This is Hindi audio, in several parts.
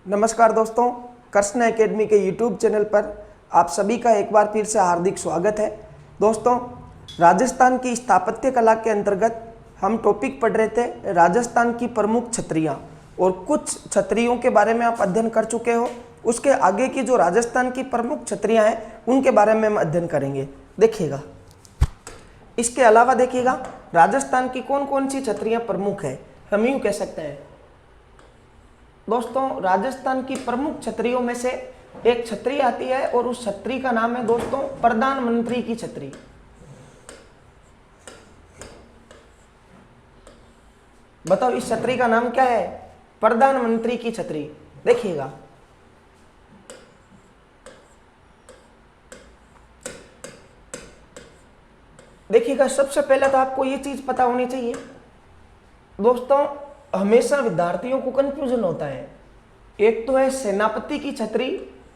नमस्कार दोस्तों, कृष्ण एकेडमी के यूट्यूब चैनल पर आप सभी का एक बार फिर से हार्दिक स्वागत है। दोस्तों, राजस्थान की स्थापत्य कला के अंतर्गत हम टॉपिक पढ़ रहे थे राजस्थान की प्रमुख छतरियाँ, और कुछ छतरियों के बारे में आप अध्ययन कर चुके हो। उसके आगे की जो राजस्थान की प्रमुख छतरियाँ हैं उनके बारे में हम अध्ययन करेंगे। देखिएगा, इसके अलावा देखिएगा राजस्थान की कौन कौन सी छतरियाँ प्रमुख है। हम यूँ कह सकते हैं दोस्तों, राजस्थान की प्रमुख छतरियों में से एक छतरी आती है और उस छतरी का नाम है दोस्तों प्रधानमंत्री की छतरी। बताओ इस छतरी का नाम क्या है? प्रधानमंत्री की छतरी। देखिएगा, सबसे पहले तो आपको ये चीज पता होनी चाहिए दोस्तों, हमेशा विद्यार्थियों को कंफ्यूजन होता है। एक तो है सेनापति की छतरी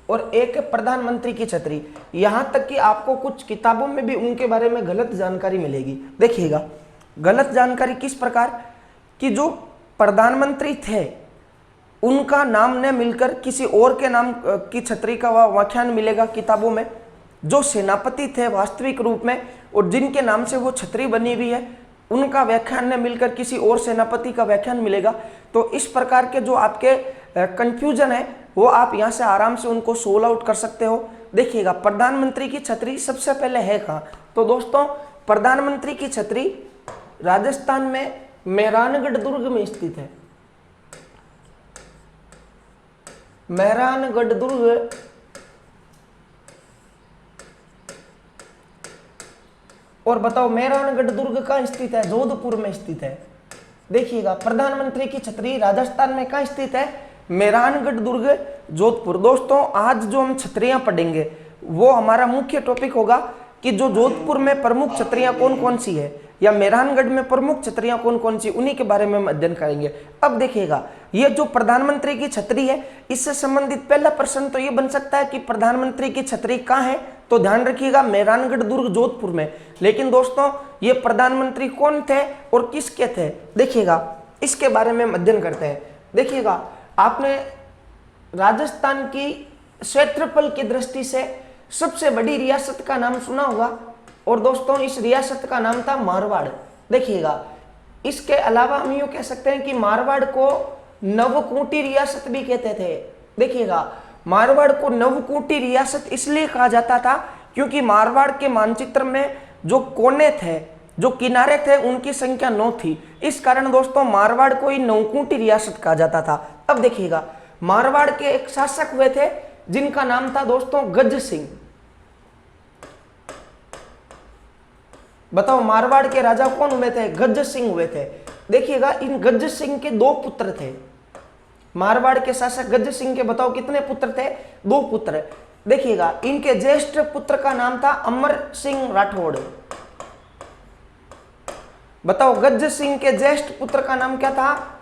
और एक है प्रधानमंत्री की छतरी। यहां तक कि आपको कुछ किताबों में भी उनके बारे में गलत जानकारी मिलेगी। देखिएगा, गलत जानकारी किस प्रकार कि जो प्रधानमंत्री थे उनका नाम न मिलकर किसी और के नाम की छतरी का व्याख्यान मिलेगा किताबों में। जो सेनापति थे वास्तविक रूप में और जिनके नाम से वो छतरी बनी हुई है उनका व्याख्यान न मिलकर किसी और सेनापति का व्याख्यान मिलेगा। तो इस प्रकार के जो आपके कंफ्यूजन है वो आप यहाँ से आराम से उनको सोल्व आउट कर सकते हो। देखिएगा, प्रधानमंत्री की छतरी सबसे पहले है कहाँ? तो दोस्तों, प्रधानमंत्री की छतरी राजस्थान में मेहरानगढ़ दुर्ग में स्थित है। मेहरानगढ़ दुर्ग और बताओ मेहरानगढ़ दुर्ग कहाँ स्थित है? जोधपुर में स्थित है। देखिएगा, प्रधानमंत्री की छतरी राजस्थान में कहाँ स्थित है? मेहरानगढ़ दुर्ग, जोधपुर। दोस्तों, आज जो हम छतरियां पढ़ेंगे वो हमारा मुख्य टॉपिक होगा कि जो जोधपुर में प्रमुख छतरियां कौन कौन सी है या मेहरानगढ़ में प्रमुख छतरियां कौन कौन सी, उन्हीं के बारे में हम अध्ययन करेंगे। अब देखिएगा, ये जो प्रधानमंत्री की छतरी है इससे संबंधित पहला प्रश्न तो ये बन सकता है कि प्रधानमंत्री की छतरी कहाँ है? तो ध्यान रखिएगा, मेहरानगढ़ दुर्ग जोधपुर में। लेकिन दोस्तों, ये प्रधानमंत्री कौन थे और किसके थे? देखिएगा, इसके बारे में हम अध्ययन करते हैं। देखिएगा, आपने राजस्थान की क्षेत्रफल की दृष्टि से सबसे बड़ी रियासत का नाम सुना होगा, और दोस्तों इस रियासत का नाम था मारवाड़। देखिएगा, इसके अलावा हम यूं कह सकते हैं कि मारवाड़ को नवकोटी रियासत भी कहते थे। देखिएगा, मारवाड़ को नवकोटी रियासत इसलिए कहा जाता था क्योंकि मारवाड़ के मानचित्र में जो कोने थे, जो किनारे थे, उनकी संख्या 9 थी। इस कारण दोस्तों मारवाड़ को ही नवकोटी रियासत कहा जाता था। अब देखिएगा, मारवाड़ के एक शासक हुए थे जिनका नाम था दोस्तों गज सिंह। बताओ मारवाड़ के राजा कौन हुए थे? गज सिंह हुए थे। देखिएगा, इन गज सिंह के 2 पुत्र थे। मारवाड़ के शासक गज सिंह के बताओ कितने पुत्र थे? 2 पुत्र। देखिएगा, इनके ज्येष्ठ पुत्र का नाम था अमर सिंह राठौड़। बताओ, गज सिंह के ज्येष्ठ पुत्र का नाम क्या था?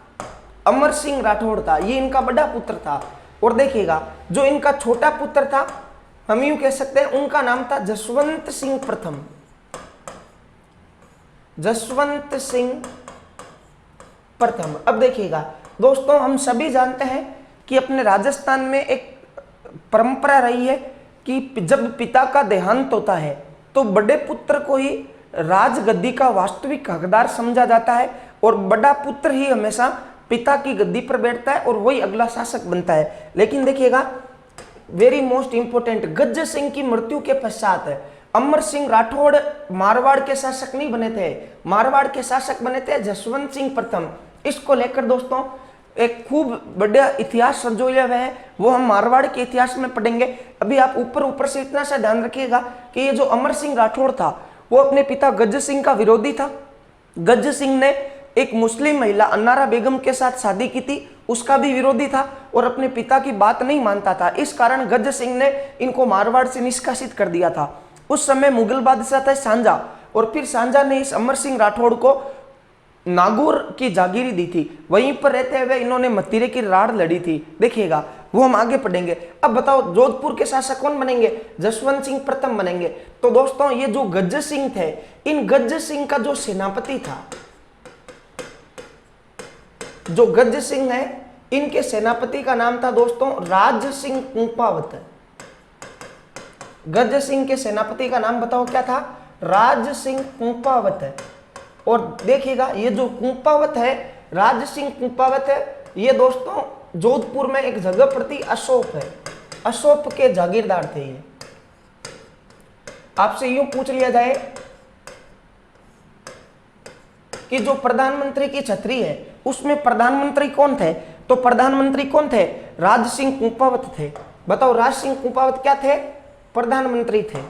अमर सिंह राठौड़ था। ये इनका बड़ा पुत्र था। और देखिएगा, जो इनका छोटा पुत्र था, हम यूं कह सकते हैं उनका नाम था जसवंत सिंह प्रथम। जसवंत सिंह प्रथम। अब देखिएगा दोस्तों, हम सभी जानते हैं कि अपने राजस्थान में एक परंपरा रही है कि जब पिता का देहांत होता है तो बड़े पुत्र को ही राजगद्दी का वास्तविक हकदार समझा जाता है, और बड़ा पुत्र ही हमेशा पिता की गद्दी पर बैठता है और वही अगला शासक बनता है। लेकिन देखिएगा, वेरी मोस्ट इंपोर्टेंट, गज सिंह की मृत्यु के पश्चात अमर सिंह राठौड़ मारवाड़ के शासक नहीं बने थे। मारवाड़ के शासक बने थे जसवंत सिंह प्रथम। इसको लेकर दोस्तों एक खूब बड़ा इतिहास संजोया हुआ है, वो हम मारवाड़ के इतिहास में पढ़ेंगे। अभी आप ऊपर से इतना सा ध्यान रखिएगा कि ये जो अमर सिंह राठौड़ था वो अपने पिता गज सिंह का विरोधी था। गज सिंह ने एक मुस्लिम महिला अन्नारा बेगम के साथ शादी की थी, उसका भी विरोधी था और अपने पिता की बात नहीं मानता था। इस कारण गज सिंह ने इनको मारवाड़ से निष्कासित कर दिया था। उस समय मुगल बादशाह था सांझा, और फिर सांझा ने इस अमर सिंह राठौड़ को नागौर की जागीरी दी थी। वहीं पर रहते हुए इन्होंने मतीरे की राड़ लड़ी थी। देखिएगा, वो हम आगे पढ़ेंगे। अब बताओ जोधपुर के शासक कौन बनेंगे? जसवंत सिंह प्रथम बनेंगे। तो दोस्तों, ये जो गज सिंह थे, इन गज सिंह का जो सेनापति था, जो गज सिंह है इनके सेनापति का नाम था दोस्तों राज सिंह कुंपावत। गज सिंह के सेनापति का नाम बताओ क्या था? राज सिंह कुंपावत है। और देखिएगा ये जो कुंपावत है, राज सिंह कुंपावत है, ये दोस्तों जोधपुर में एक जगह प्रति अशोक है, अशोक के जागीरदार थे ये। आपसे यूं पूछ लिया जाए कि जो प्रधानमंत्री की छतरी है उसमें प्रधानमंत्री कौन थे, तो प्रधानमंत्री कौन थे? राज सिंह कुंपावत थे। बताओ राज सिंह कुंपावत क्या थे? प्रधानमंत्री थे।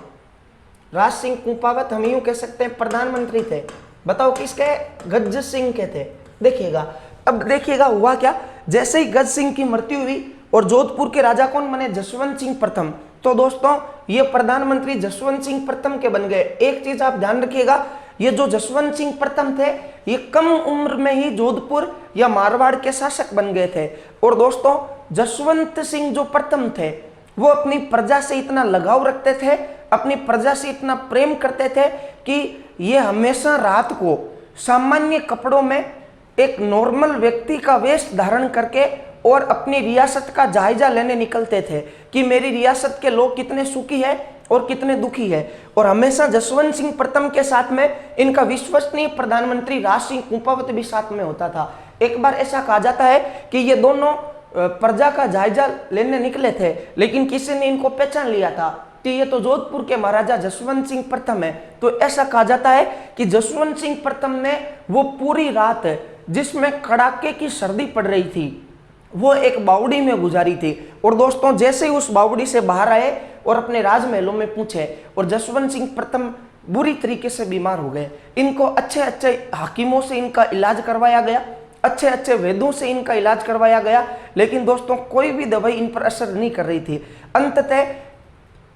राज सिंह कुंपावत हम यूं कह सकते हैं प्रधानमंत्री थे। बताओ किसके? गज सिंह के थे। देखिएगा, अब देखिएगा हुआ क्या, जैसे ही गज सिंह की मृत्यु हुई और जोधपुर के राजा कौन बने? जसवंत सिंह प्रथम। तो दोस्तों ये प्रधानमंत्री जसवंत सिंह प्रथम के बन गए। एक चीज आप ध्यान रखिएगा, ये जो जसवंत सिंह प्रथम थे ये कम उम्र में ही जोधपुर या मारवाड़ के शासक बन गए थे। और दोस्तों जसवंत सिंह जो प्रथम थे वो अपनी प्रजा से इतना लगाव रखते थे, अपनी प्रजा से इतना प्रेम करते थे कि ये हमेशा रात को सामान्य कपड़ों में एक नॉर्मल व्यक्ति का वेश धारण करके और अपनी रियासत का जायजा लेने निकलते थे कि मेरी रियासत के लोग कितने सुखी है और कितने दुखी है। और हमेशा जसवंत सिंह प्रथम के साथ में इनका विश्वसनीय प्रधानमंत्री राज सिंह कुंपावत भी साथ में होता था। एक बार ऐसा कहा जाता है कि ये दोनों प्रजा का जायजा लेने निकले थे, लेकिन किसी ने इनको पहचान लिया था कि ये तो जोधपुर के महाराजा जसवंत सिंह प्रथम है। तो ऐसा कहा जाता है कि जसवंत सिंह प्रथम ने वो पूरी रात जिसमें कड़ाके की सर्दी पड़ रही थी वो एक बावड़ी में गुजारी थी। और दोस्तों जैसे ही उस बावड़ी से बाहर आए और अपने राजमहलों में पूछे, और जसवंत सिंह प्रथम बुरी तरीके से बीमार हो गए। इनको अच्छे अच्छे हाकिमों से इनका इलाज करवाया गया, अच्छे अच्छे वैद्यों से इनका इलाज करवाया गया, लेकिन दोस्तों कोई भी दवाई इन पर असर नहीं कर रही थी। अंततः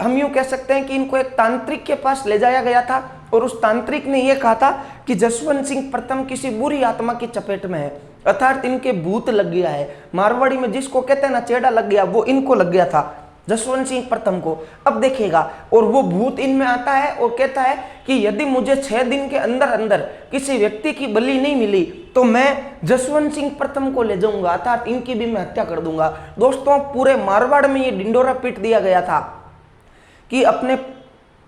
हम यूं कह सकते हैं कि इनको एक तांत्रिक के पास ले जाया गया था और उस तांत्रिक ने यह कहा था कि जसवंत सिंह प्रथम किसी बुरी आत्मा की चपेट में है, अर्थात इनके भूत लग गया है। मारवाड़ी में जिसको कहते हैं ना चेड़ा लग गया, वो इनको लग गया था जसवंत सिंह प्रथम को। अब देखिएगा, और वो भूत इनमें आता है और कहता है कि यदि मुझे 6 दिन के अंदर अंदर किसी व्यक्ति की बलि नहीं मिली तो मैं जसवंत सिंह प्रथम को ले जाऊंगा, अर्थात इनकी भी मैं हत्या कर दूंगा। दोस्तों पूरे मारवाड़ में ये डिंडोरा पीट दिया गया था कि अपने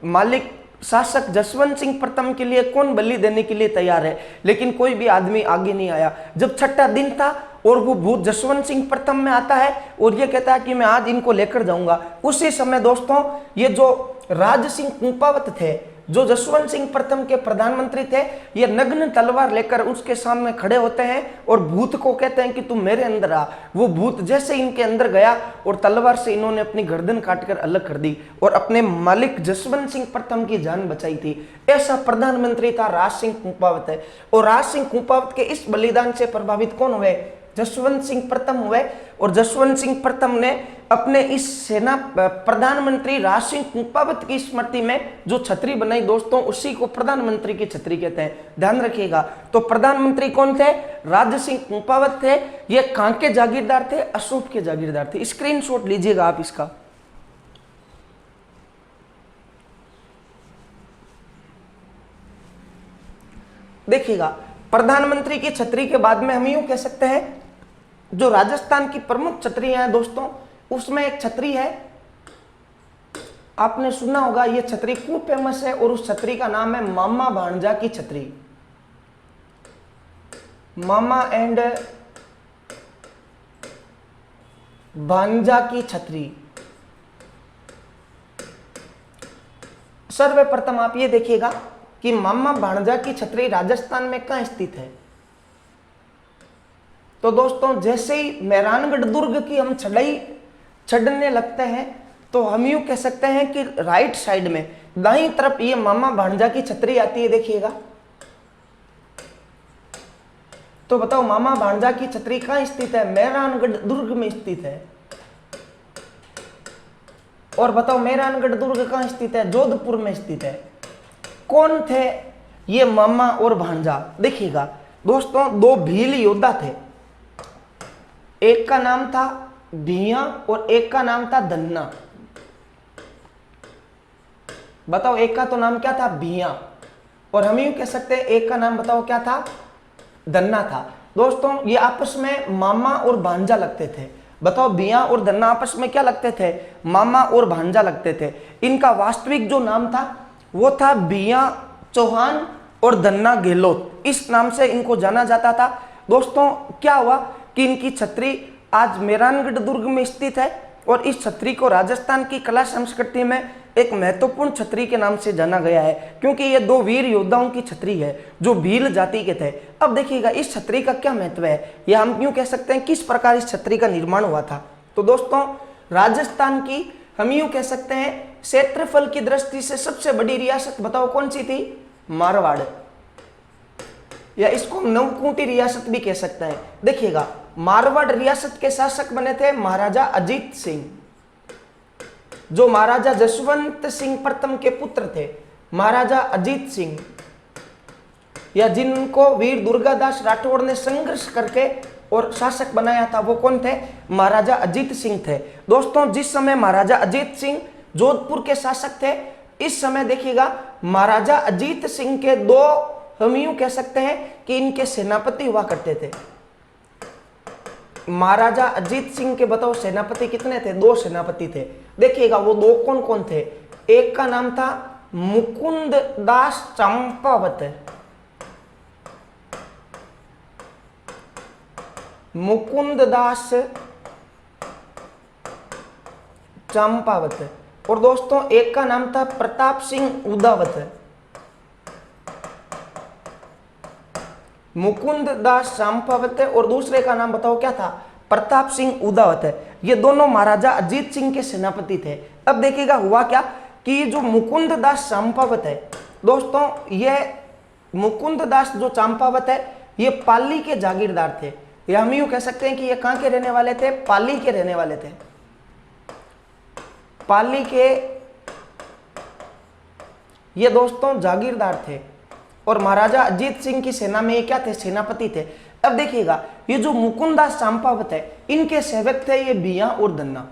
मालिक शासक जसवंत सिंह प्रथम के लिए कौन बलि देने के लिए तैयार है, लेकिन कोई भी आदमी आगे नहीं आया। जब 6ठा दिन था और वो भूत जसवंत सिंह प्रथम में आता है और ये कहता है कि मैं आज इनको लेकर जाऊंगा, उसी समय दोस्तों ये जो राज सिंह कुंपावत थे, जो जसवंत सिंह प्रथम के प्रधानमंत्री थे, ये नग्न तलवार लेकर उसके सामने खड़े होते हैं और भूत को कहते हैं कि तुम मेरे अंदर आ। वो भूत जैसे इनके अंदर गया और तलवार से इन्होंने अपनी गर्दन काटकर अलग कर दी और अपने मालिक जसवंत सिंह प्रथम की जान बचाई थी। ऐसा प्रधानमंत्री था राज सिंह कुंपावत है। और राज सिंह कुंपावत के इस बलिदान से प्रभावित कौन हुए? जसवंत सिंह प्रथम हुए। और जसवंत सिंह प्रथम ने अपने इस सेना प्रधानमंत्री राज सिंह कुंपावत की स्मृति में जो छतरी बनाई दोस्तों, उसी को प्रधानमंत्री की छतरी कहते हैं, ध्यान रखिएगा। तो प्रधानमंत्री कौन थे? राज सिंह कुंपावत थे। ये कहां के जागीरदार थे? अशोक के जागीरदार थे। स्क्रीनशॉट लीजिएगा आप इसका। देखिएगा, प्रधानमंत्री की छतरी के बाद में हम यूं कह सकते हैं जो राजस्थान की प्रमुख छतरियां हैं दोस्तों, उसमें एक छतरी है, आपने सुना होगा, ये छतरी खूब फेमस है और उस छतरी का नाम है मामा भांजा की छतरी। मामा एंड भांजा की छतरी। सर्वप्रथम आप ये देखिएगा कि मामा भांजा की छतरी राजस्थान में कहां स्थित है। तो दोस्तों जैसे ही मेहरानगढ़ दुर्ग की हम चढ़ने लगते हैं तो हम यूं कह सकते हैं कि राइट साइड में दाईं तरफ ये मामा भांजा की छतरी आती है, देखिएगा। तो बताओ मामा भांजा की छतरी कहां स्थित है? मेहरानगढ़ दुर्ग में स्थित है। और बताओ मेहरानगढ़ दुर्ग कहां स्थित है? जोधपुर में स्थित है। कौन थे ये मामा और भांजा? देखिएगा दोस्तों, 2 भील योद्धा थे, एक का नाम था भिया और एक का नाम था धन्ना। बताओ, एक का तो नाम क्या था? भिया, और हम यूं कह सकते हैं एक का नाम बताओ क्या था? धन्ना था। दोस्तों ये आपस में मामा और भांजा लगते थे। बताओ, बिया और धन्ना आपस में क्या लगते थे? मामा और भांजा लगते थे। इनका वास्तविक जो नाम था वो था बिया चौहान और धन्ना गहलोत, इस नाम से इनको जाना जाता था। दोस्तों क्या हुआ कि इनकी छतरी आज मेहरानगढ़ दुर्ग में स्थित है और इस छतरी को राजस्थान की कला संस्कृति में एक महत्वपूर्ण छतरी के नाम से जाना गया है, क्योंकि ये दो वीर योद्धाओं की छतरी है जो भील जाति के थे। अब देखिएगा इस छतरी का क्या महत्व है, या हम यूं कह सकते हैं किस प्रकार इस छतरी का निर्माण हुआ था। तो दोस्तों राजस्थान की हम यूं कह सकते हैं क्षेत्रफल की दृष्टि से सबसे बड़ी रियासत बताओ कौन सी थी? मारवाड़, या इसको नवकुटी रियासत भी कह सकते हैं। देखिएगा मारवाड़ रियासत के शासक बने थे महाराजा अजीत सिंह, जो महाराजा जसवंत सिंह प्रथम के पुत्र थे। महाराजा अजीत सिंह, या जिनको वीर दुर्गादास राठौड़ ने संघर्ष करके और शासक बनाया था, वो कौन थे? महाराजा अजीत सिंह थे। दोस्तों जिस समय महाराजा अजीत सिंह जोधपुर के शासक थे, इस समय देखिएगा महाराजा अजीत सिंह के दो हम यूं कह सकते हैं कि इनके सेनापति हुआ करते थे। महाराजा अजीत सिंह के बताओ सेनापति कितने थे? दो सेनापति थे। देखिएगा वो दो कौन कौन थे? एक का नाम था मुकुंद दास चंपावत, मुकुंद दास चंपावत, और दोस्तों एक का नाम था प्रताप सिंह उदावत। मुकुंद दास चंपावत और दूसरे का नाम बताओ क्या था? प्रताप सिंह उदावत। ये दोनों महाराजा अजीत सिंह के सेनापति थे। अब देखिएगा हुआ क्या कि जो मुकुंद दास चंपावत है, दोस्तों ये मुकुंद दास जो चंपावत है ये पाली के जागीरदार थे, या हम यूं कह सकते हैं कि ये कहां के रहने वाले थे? पाली के रहने वाले थे। पाली के ये दोस्तों जागीरदार थे और महाराजा अजीत सिंह की सेना में ये क्या थे? सेनापति थे। अब देखिएगा ये जो मुकुंदास चंपावत है इनके सेवक थे ये बिया और धन्ना।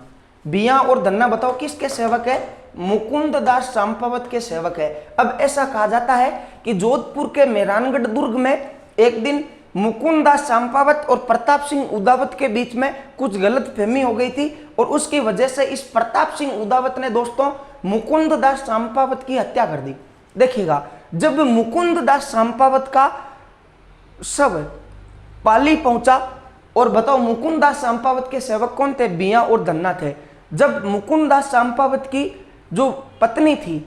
बिया और धन्ना बताओ किसके सेवक है? मुकुंद दास चंपावत के सेवक है। अब ऐसा कहा जाता है कि जोधपुर के मेहरानगढ़ दुर्ग में एक दिन मुकुंद दास चंपावत और प्रताप सिंह उदावत के बीच में कुछ गलतफहमी हो गई थी और उसकी वजह से इस प्रताप सिंह उदावत ने दोस्तों मुकुंद दास चंपावत की हत्या कर दी। देखिएगा जब मुकुंद दास चंपावत का शव पाली पहुंचा, और बताओ मुकुंद दास चंपावत के सेवक कौन थे? बिया और धन्ना थे। जब मुकुंद दास चंपावत की जो पत्नी थी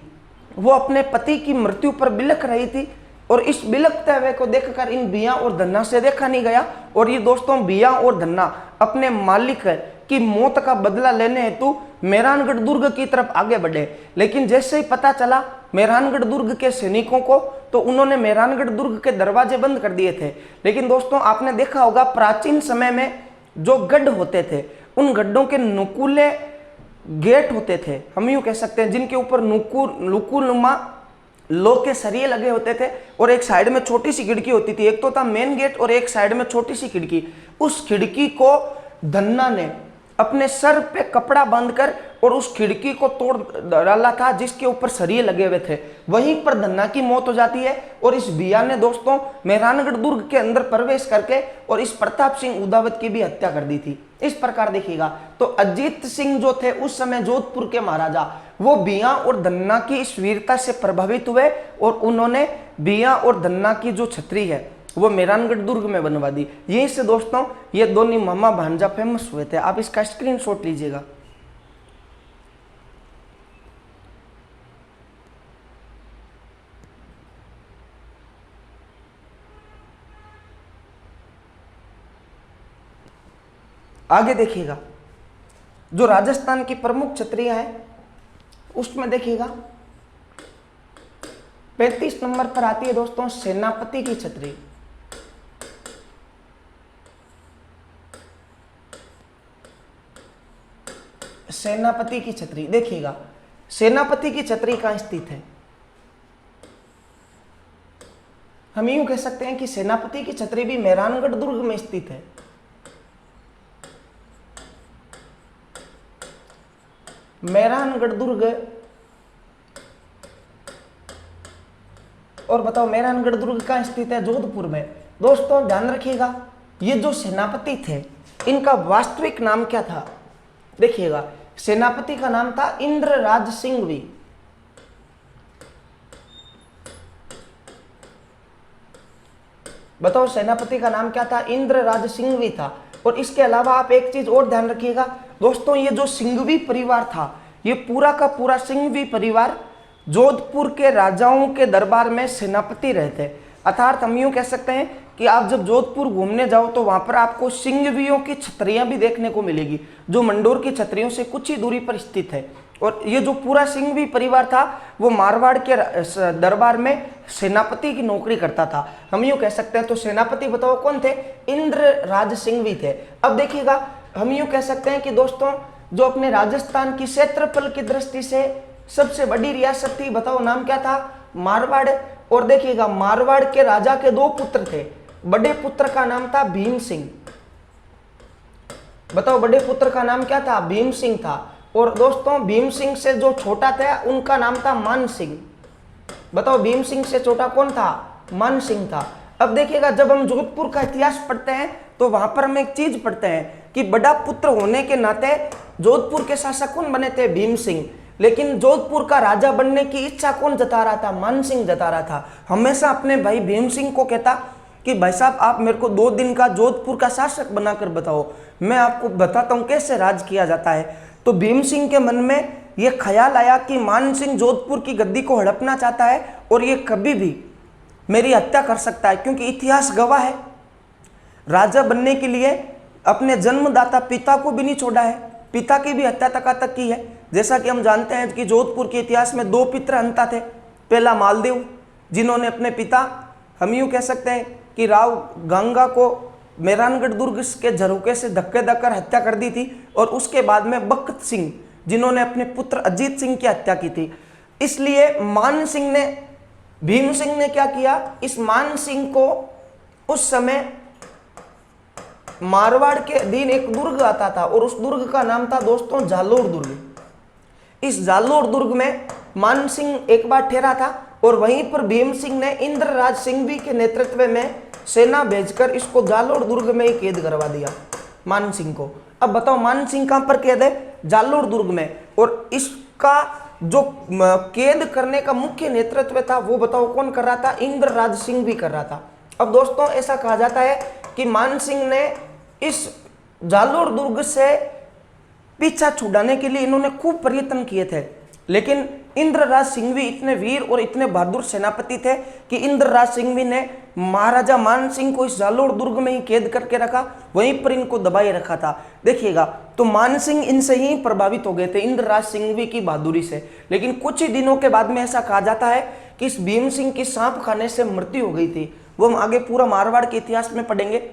वो अपने पति की मृत्यु पर बिलख रही थी, और इस बिलखते हुए को देखकर इन बिया और धन्ना से देखा नहीं गया, और ये दोस्तों बिया और धन्ना अपने मालिक की मौत का बदला लेने हेतु मेहरानगढ़ दुर्ग की तरफ आगे बढ़े। लेकिन जैसे ही पता चला मेहरानगढ़ दुर्ग के सैनिकों को, तो उन्होंने मेहरानगढ़ दुर्ग के दरवाजे बंद कर दिए थे। लेकिन दोस्तों आपने देखा होगा प्राचीन समय में जो गढ़ होते थे उन गढ़ों के नुकीले गेट होते थे, हम यूं कह सकते हैं, जिनके ऊपर नुकुलनुमा लोह के सरिये लगे होते थे और एक साइड में छोटी सी खिड़की होती थी। एक तो था मेन गेट और एक साइड में छोटी सी खिड़की। उस खिड़की को धन्ना ने अपने सर पे कपड़ा बांधकर और उस खिड़की को तोड़ डाला था जिसके ऊपर सरिये लगे हुए थे। वहीं पर धन्ना की मौत हो जाती है और इस बिया ने दोस्तों मेहरानगढ़ दुर्ग के अंदर प्रवेश करके और इस प्रताप सिंह उदावत की भी हत्या कर दी थी। इस प्रकार देखिएगा तो अजीत सिंह जो थे उस समय जोधपुर के महाराजा, वो बिया और धन्ना की इस वीरता से प्रभावित हुए और उन्होंने बिया और धन्ना की जो छतरी है वो मेहरानगढ़ दुर्ग में बनवा दी। यहीं से दोस्तों ये दोनों मामा भांजा फेमस हुए थे। आप इसका स्क्रीनशॉट लीजिएगा। आगे देखिएगा जो राजस्थान की प्रमुख छतरियां हैं उसमें देखिएगा 35 नंबर पर आती है दोस्तों सेनापति की छतरी। सेनापति की छतरी देखिएगा, सेनापति की छतरी कहां स्थित है? हम यूं कह सकते हैं कि सेनापति की छतरी भी मेहरानगढ़ दुर्ग में स्थित है। मेहरानगढ़ दुर्ग, और बताओ मेहरानगढ़ दुर्ग कहां स्थित है? जोधपुर में। दोस्तों ध्यान रखिएगा ये जो सेनापति थे इनका वास्तविक नाम क्या था? देखिएगा, सेनापति का नाम था इंद्रराज सिंघवी। बताओ सेनापति का नाम क्या था? इंद्रराज सिंघवी था। और इसके अलावा आप एक चीज और ध्यान रखिएगा दोस्तों, ये जो सिंघवी परिवार था, ये पूरा का पूरा सिंघवी परिवार जोधपुर के राजाओं के दरबार में सेनापति रहते। अर्थात हम यूं कह सकते हैं कि आप जब जोधपुर घूमने जाओ तो वहां पर आपको सिंघवियों की छतरियां भी देखने को मिलेगी, जो मंडोर की छतरियों से कुछ ही दूरी पर स्थित है। और ये जो पूरा सिंघवी परिवार था वो मारवाड़ के दरबार में सेनापति की नौकरी करता था, हम यूं कह सकते हैं। तो सेनापति बताओ कौन थे? इंद्रराज सिंघवी थे। अब देखिएगा, हम यूं कह सकते हैं कि दोस्तों जो अपने राजस्थान की क्षेत्रफल की दृष्टि से सबसे बड़ी रियासत थी, बताओ नाम क्या था? मारवाड़। और देखिएगा, मारवाड़ के राजा के दो पुत्र थे। बड़े पुत्र का नाम था भीम सिंह। बताओ बड़े पुत्र का नाम क्या था? भीम सिंह था। और दोस्तों भीम सिंह से जो छोटा था उनका नाम था मान सिंह। बताओ भीम सिंह से छोटा कौन था? मान सिंह था। अब देखिएगा, जब हम जोधपुर का इतिहास पढ़ते हैं तो वहां पर हम एक चीज पढ़ते हैं कि बड़ा पुत्र होने के नाते जोधपुर के शासक कौन बने थे? भीम सिंह। लेकिन जोधपुर का राजा बनने की इच्छा कौन जता रहा था? मान सिंह जता रहा था। हमेशा अपने भाई भीम सिंह को कहता कि भाई साहब आप मेरे को 2 दिन का जोधपुर का शासक बनाकर बताओ, मैं आपको बताता हूं कैसे राज किया जाता है। तो भीम सिंह के मन में यह ख्याल आया कि मान सिंह जोधपुर की गद्दी को हड़पना चाहता है और ये कभी भी मेरी हत्या कर सकता है, क्योंकि इतिहास गवाह है राजा बनने के लिए अपने जन्मदाता पिता को भी नहीं छोड़ा है, पिता की भी हत्या तक की है। जैसा कि हम जानते हैं कि जोधपुर के इतिहास में 2 पितृहंता थे। पहला मालदेव, जिन्होंने अपने पिता, हम यूं कह सकते हैं कि राव गंगा को मेहरानगढ़ दुर्ग के झरोके से धक्के देकर हत्या कर दी थी। और उसके बाद में बख्त सिंह, जिन्होंने अपने पुत्र अजीत सिंह की हत्या की थी। इसलिए मान सिंह ने, भीम सिंह ने क्या किया, इस मान सिंह को उस समय मारवाड़ के अधीन एक दुर्ग आता था और उस दुर्ग का नाम था दोस्तों जालोर दुर्ग। इस जालोर दुर्ग में मान सिंह एक बार ठहरा था और वहीं पर भीम सिंह ने इंद्रराज सिंघवी के नेतृत्व में सेना भेजकर इसको जालोर दुर्ग में ही कैद करवा दिया मान सिंह को। अब बताओ मान सिंह कहां पर कैद है? जालोर दुर्ग में। और इसका जो कैद करने का मुख्य नेतृत्व था वो बताओ कौन कर रहा था? इंद्रराज सिंघवी कर रहा था। अब दोस्तों ऐसा कहा जाता है कि मान सिंह ने इस जालोर दुर्ग से पीछा छुड़ाने के लिए इन्होंने खूब प्रयत्न किए थे, लेकिन इंद्रराज सिंघवी इतने वीर और इतने बहादुर सेनापति थे कि इंद्रराज सिंघवी ने महाराजा मान सिंह को इस जालोर दुर्ग में ही कैद करके रखा, वहीं पर इनको दबाए रखा था। देखिएगा, तो मान सिंह इनसे ही प्रभावित हो गए थे, इंद्रराज सिंघवी की बहादुरी से। लेकिन कुछ ही दिनों के बाद में ऐसा कहा जाता है कि इस भीम सिंह की सांप खाने से मृत्यु हो गई थी। वो हम आगे पूरा मारवाड़ के इतिहास में पढ़ेंगे।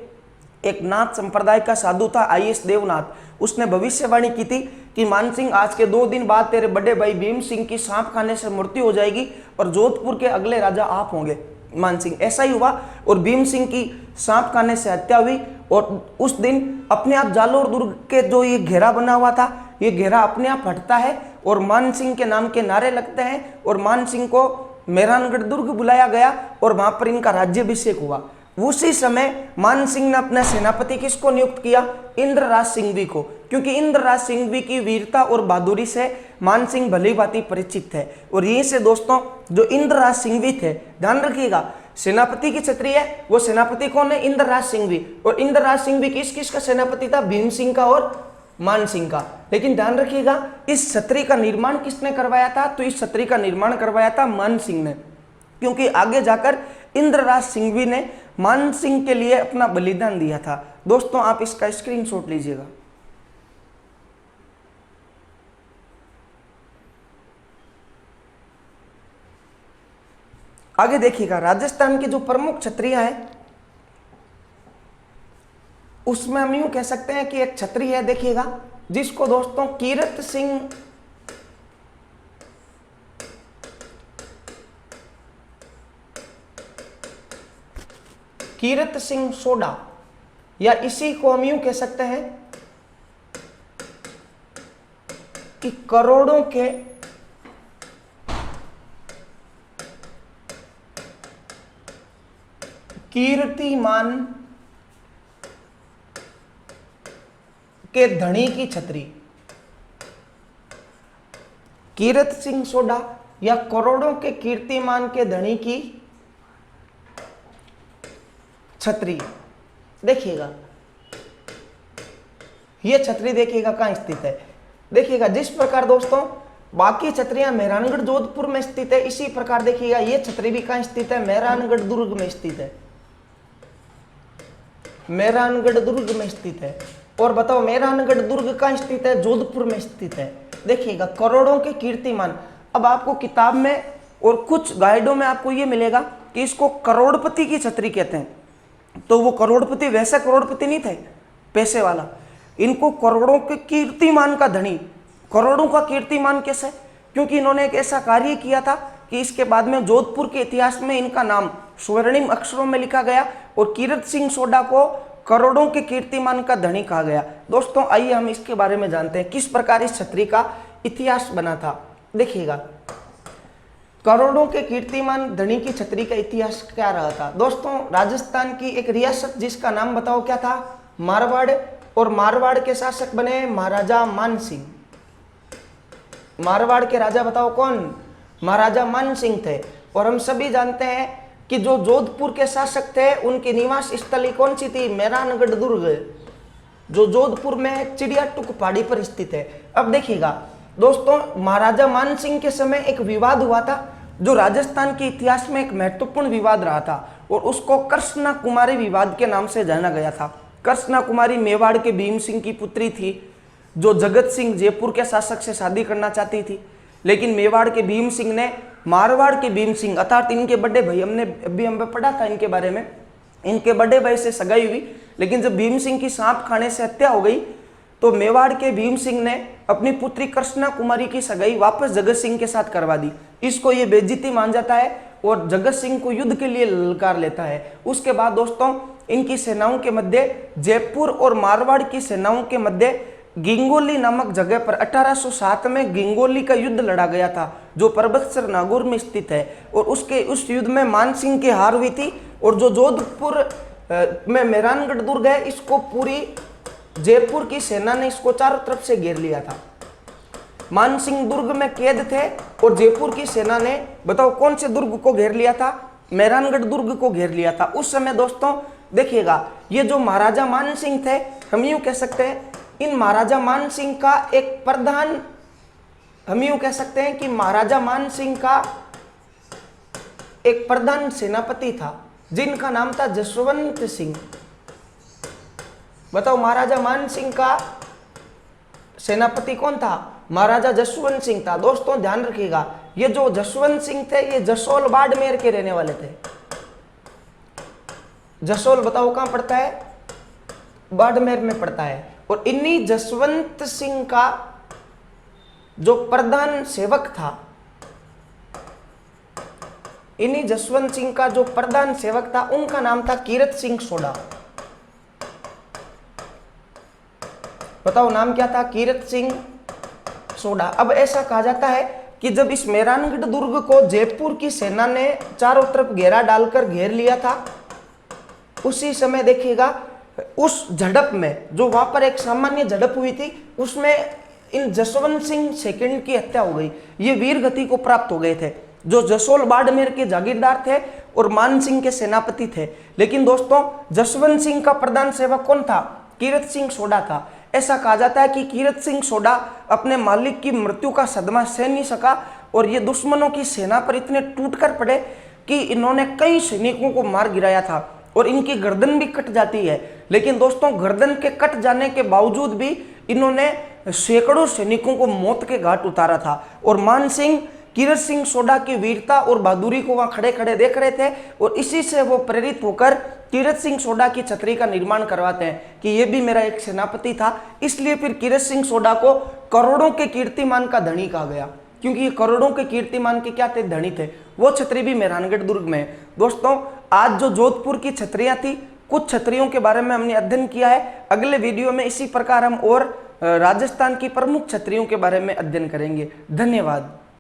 एक नाथ संप्रदाय का साधु था आईएस देवनाथ, उसने भविष्यवाणी की थी कि मान सिंह आज के 2 दिन बाद तेरे बड़े भाई भीम सिंह की सांप खाने से मृत्यु हो जाएगी और जोधपुर के अगले राजा आप होंगे मान सिंह। ऐसा ही हुआ और भीम सिंह की सांप खाने से हत्या हुई। और उस दिन अपने आप जालोर दुर्ग के जो ये घेरा बना हुआ था, ये घेरा अपने आप हटता है और मान सिंह के नाम के नारे लगते हैं और मान सिंह को मेहरानगढ़ दुर्ग बुलाया गया और वहां पर इनका राज्याभिषेक हुआ। उसी समय मान सिंह ने अपना सेनापति किसको नियुक्त किया? इंद्रराज सिंघवी को, क्योंकि इंद्रराज सिंघवी की वीरता और बहादुरी से मान सिंह भली भांति परिचित थे। और यहीं से दोस्तों जो इंद्रराज सिंघवी थे, ध्यान रखिएगा, सेनापति की छतरी है, वो सेनापति कौन है? इंद्रराज सिंघवी। और इंद्रराज सिंघवी किस किस का सेनापति था? भीम सिंह का और मान सिंह का। लेकिन ध्यान रखिएगा, इस छतरी का निर्माण किसने करवाया था? तो इस छतरी का निर्माण करवाया था मान सिंह ने, क्योंकि आगे जाकर इंद्रराज सिंघवी ने मान सिंह के लिए अपना बलिदान दिया था। दोस्तों आप इसका स्क्रीनशॉट लीजिएगा। आगे देखिएगा, राजस्थान की जो प्रमुख क्षत्रिय हैं उसमें हम यूं कह सकते हैं कि एक क्षत्रिय है, देखिएगा, जिसको दोस्तों कीरत सिंह सोडा, या इसी को हम यूं कह सकते हैं कि करोड़ों के कीर्तिमान के धनी की छतरी, कीरत सिंह सोडा या करोड़ों के कीर्तिमान के धनी की छतरी। देखिएगा ये छतरी देखिएगा कहां स्थित है। देखिएगा जिस प्रकार दोस्तों बाकी छतरियां मेहरानगढ़ जोधपुर में स्थित है, इसी प्रकार देखिएगा ये छतरी भी कहां स्थित है, मेहरानगढ़ दुर्ग में स्थित है, मेहरानगढ़ दुर्ग में स्थित है। और बताओ मेहरानगढ़ दुर्ग कहां स्थित है, जोधपुर में स्थित है। देखिएगा करोड़ों के कीर्तिमान। अब आपको किताब में और कुछ गाइडों में आपको ये मिलेगा कि इसको करोड़पति की छतरी कहते हैं। तो वो करोड़पति वैसा करोड़पति नहीं थे पैसे वाला, इनको करोड़ों के कीर्तिमान का धनी। करोड़ों का कीर्तिमान कैसे? क्योंकि इन्होंने एक ऐसा कार्य किया था कि इसके बाद में जोधपुर के इतिहास में इनका नाम स्वर्णिम अक्षरों में लिखा गया और कीरत सिंह सोडा को करोड़ों के कीर्तिमान का धनी कहा गया। दोस्तों आइए हम इसके बारे में जानते हैं किस प्रकार इस छतरी का इतिहास बना था। देखिएगा करोड़ों के कीर्तिमान धनी की छतरी का इतिहास क्या रहा था। दोस्तों राजस्थान की एक रियासत जिसका नाम बताओ क्या था, मारवाड़, और मारवाड़ के शासक बने महाराजा मानसिंह। मारवाड़ के राजा बताओ कौन, महाराजा मानसिंह थे। और हम सभी जानते हैं कि जो जोधपुर के शासक थे उनकी निवास स्थली कौन सी थी, मेहरानगढ़ दुर्ग, जो जोधपुर में चिड़ियाटुक पहाड़ी पर स्थित है। अब देखिएगा दोस्तों महाराजा मानसिंह के समय एक विवाद हुआ था जो राजस्थान के इतिहास में एक महत्वपूर्ण विवाद रहा था और उसको कृष्णा कुमारी विवाद के नाम से जाना गया था। कृष्णा कुमारी मेवाड़ के भीम सिंह की पुत्री थी जो जगत सिंह जयपुर के शासक से शादी करना चाहती थी, लेकिन मेवाड़ के भीम सिंह ने मारवाड़ के भीम सिंह अर्थात इनके बड़े भाई, हमने अभी हमें पढ़ा था इनके बारे में, इनके बड़े भाई से सगाई हुई, लेकिन जब भीम सिंह की सांप खाने से हत्या हो गई तो मेवाड़ के भीम सिंह ने अपनी पुत्री कृष्णा कुमारी की सगाई वापस जगत सिंह के साथ करवा दी। इसको ये बेइज्जती मान जाता है और जगत सिंह को युद्ध के लिए ललकार लेता है। उसके बाद दोस्तों इनकी सेनाओं के मध्य, जयपुर और मारवाड़ की सेनाओं के मध्य गिंगोली नामक जगह पर 1807 में गिंगोली का युद्ध लड़ा गया था जो परबतसर नागौर में स्थित है। और उस युद्ध में मानसिंह की हार हुई थी और जो जोधपुर में मेहरानगढ़ दुर्ग है इसको पूरी जयपुर की सेना ने इसको चारों तरफ से घेर लिया था। मानसिंह दुर्ग में कैद थे और जयपुर की सेना ने बताओ कौन से दुर्ग को घेर लिया था, मेहरानगढ़ दुर्ग को घेर लिया था। उस समय दोस्तों देखिएगा ये जो महाराजा मानसिंह थे, हम यूं कह सकते हैं इन महाराजा मानसिंह का एक प्रधान, हम यूं कह सकते हैं कि महाराजा मानसिंह का एक प्रधान सेनापति था जिनका नाम था जसवंत सिंह। बताओ महाराजा मानसिंह का सेनापति कौन था, महाराजा जसवंत सिंह था। दोस्तों ध्यान रखिएगा ये जो जसवंत सिंह थे ये जसोल बाड़मेर के रहने वाले थे। जसोल बताओ कहां पड़ता है, बाड़मेर में पड़ता है। और इन्हीं जसवंत सिंह का जो प्रधान सेवक था, इन्हीं जसवंत सिंह का जो प्रधान सेवक था उनका नाम था कीरत सिंह सोडा। बताओ नाम क्या था, कीरत सिंह सोडा। अब ऐसा कहा जाता है कि जब इस मेहरानगढ़ दुर्ग को जयपुर की सेना ने चारों तरफ घेरा डालकर घेर लिया था, उसी समय देखिएगा उस झड़प में जो वहां पर एक सामान्य झड़प हुई थी उसमें इन जसवंत सिंह सेकंड की हत्या हो गई। ये वीर गति को प्राप्त हो गए थे जो जसोल बाड़मेर के जागीरदार थे और मान सिंह के सेनापति थे। लेकिन दोस्तों जसवंत सिंह का प्रधान सेवक कौन था, कीरत सिंह सोडा था। ऐसा कहा जाता है कि कीरत सिंह सोडा अपने मालिक की मृत्यु का सदमा सह नहीं सका और ये दुश्मनों की सेना पर इतने टूट कर पड़े कि इन्होंने कई सैनिकों को मार गिराया था और इनकी गर्दन भी कट जाती है। लेकिन दोस्तों गर्दन के कट जाने के बावजूद भी इन्होंने सैकड़ों सैनिकों को मौत के घाट उतारा था। और मान सिंह कीरत सिंह सोडा की वीरता और बहादुरी को वहां खड़े खड़े देख रहे थे और इसी से वो प्रेरित होकर कीरत सिंह सोडा की छतरी का निर्माण करवाते हैं कि ये भी मेरा एक सेनापति था। इसलिए फिर कीरत सिंह सोडा को करोड़ों के कीर्तिमान का धनी कहा गया, क्योंकि ये करोड़ों के कीर्तिमान के क्या थे, धनी थे। वो छतरी भी मेहरानगढ़ दुर्ग में है। दोस्तों आज जो जोधपुर की छतरियां थी, कुछ छतरियों के बारे में हमने अध्ययन किया है। अगले वीडियो में इसी प्रकार हम और राजस्थान की प्रमुख छतरियों के बारे में अध्ययन करेंगे। धन्यवाद।